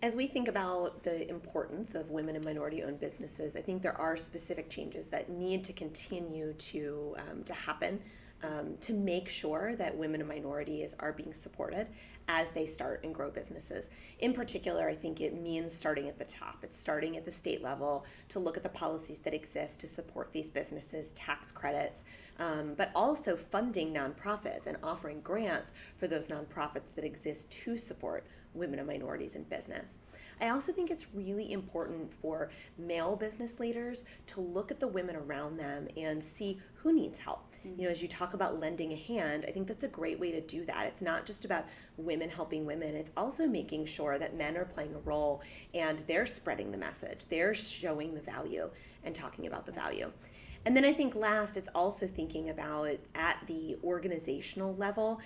As we think about the importance of women and minority-owned businesses, I think there are specific changes that need to continue to happen to make sure that women and minorities are being supported as they start and grow businesses. In particular, I think it means starting at the top. It's starting at the state level to look at the policies that exist to support these businesses, tax credits, but also funding nonprofits and offering grants for those nonprofits that exist to support women and minorities in business. I also think it's really important for male business leaders to look at the women around them and see who needs help. You know, as you talk about lending a hand, I think that's a great way to do that. It's not just about women helping women. It's also making sure that men are playing a role and they're spreading the message. They're showing the value and talking about the value. And then I think last, it's also thinking about at the organizational level,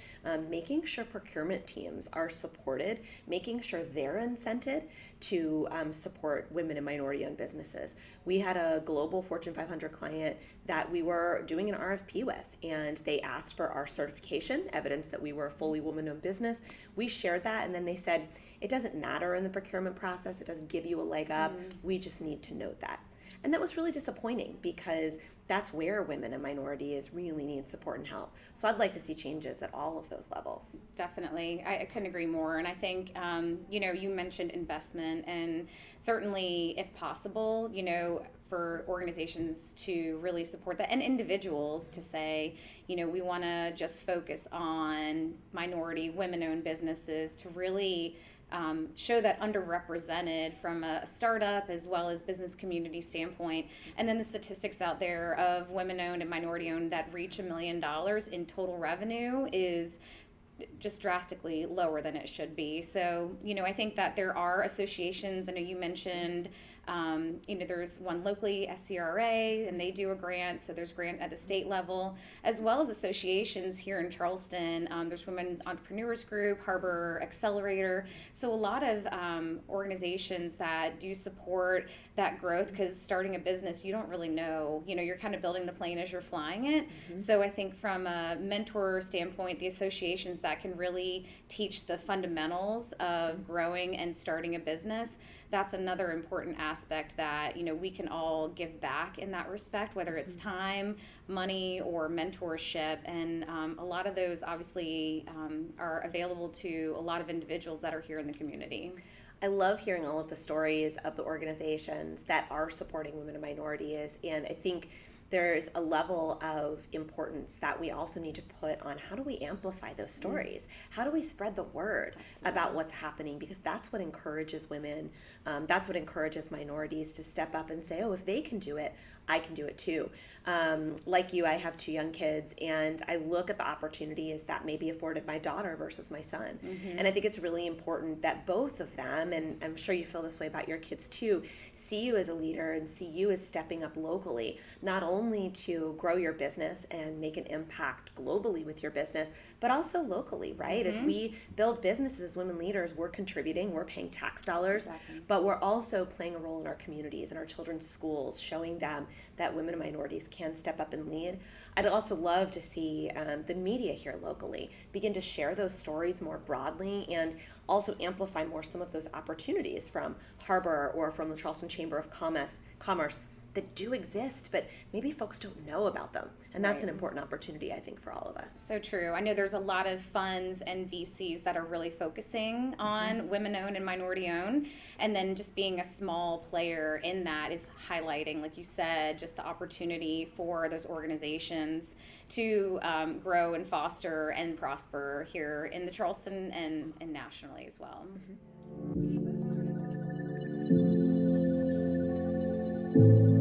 making sure procurement teams are supported, making sure they're incented to support women and minority-owned businesses. We had a global Fortune 500 client that we were doing an RFP with, and they asked for our certification, evidence that we were a fully woman-owned business. We shared that, and then they said, it doesn't matter in the procurement process, it doesn't give you a leg up, we just need to note that. And that was really disappointing because that's where women and minorities really need support and help. So I'd like to see changes at all of those levels. Definitely. I couldn't agree more. And I think, you mentioned investment, and certainly if possible, for organizations to really support that and individuals to say, we want to just focus on minority women-owned businesses to really show that underrepresented from a startup as well as business community standpoint. And then the statistics out there of women-owned and minority-owned that reach $1 million in total revenue is just drastically lower than it should be. So, I think that there are associations. I know you mentioned there's one locally, SCRA, and they do a grant. So there's grant at the state level, as well as associations here in Charleston. There's Women Entrepreneurs Group, Harbor Accelerator. So a lot of organizations that do support that growth, because starting a business, you don't really know, you're kind of building the plane as you're flying it. So I think from a mentor standpoint, the associations that can really teach the fundamentals of growing and starting a business, that's another important aspect that, we can all give back in that respect, whether it's time, money, or mentorship. And a lot of those obviously are available to a lot of individuals that are here in the community. I love hearing all of the stories of the organizations that are supporting women and minorities. And I think there's a level of importance that we also need to put on how do we amplify those stories? How do we spread the word about what's happening? Because that's what encourages women. That's what encourages minorities to step up and say, oh, if they can do it, I can do it too. Like you, I have 2 young kids, and I look at the opportunities that may be afforded my daughter versus my son. And I think it's really important that both of them, and I'm sure you feel this way about your kids too, see you as a leader and see you as stepping up locally, not only to grow your business and make an impact globally with your business, but also locally, right? As we build businesses as women leaders, we're contributing, we're paying tax dollars, but we're also playing a role in our communities and our children's schools, showing them that women and minorities can step up and lead. I'd also love to see the media here locally begin to share those stories more broadly and also amplify more some of those opportunities from Harbor or from the Charleston Chamber of Commerce that do exist, but maybe folks don't know about them. And that's an important opportunity, I think, for all of us. So true. I know there's a lot of funds and VCs that are really focusing on women-owned and minority-owned. And then just being a small player in that is highlighting, like you said, just the opportunity for those organizations to grow and foster and prosper here in the Charleston and nationally as well. Mm-hmm.